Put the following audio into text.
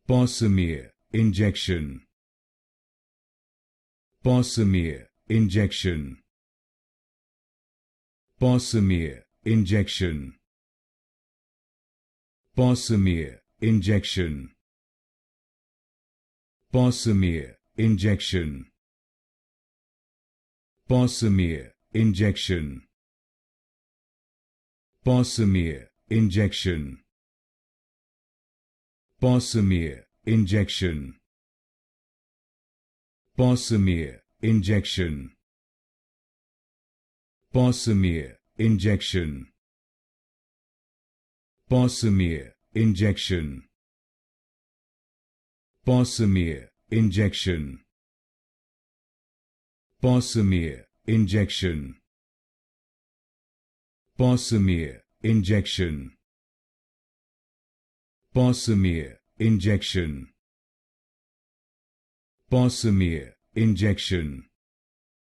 Posimir Injection. Posimir Injection. Posimir Injection. Posimir Injection. Posimir Injection. Posimir Injection. Posimir Injection. Posimir Injection. Posimir Injection. Posimir Injection. Posimir Injection. Posimir Injection. Posimir Injection. Posimir Injection. Posimir Injection. Posimir Injection.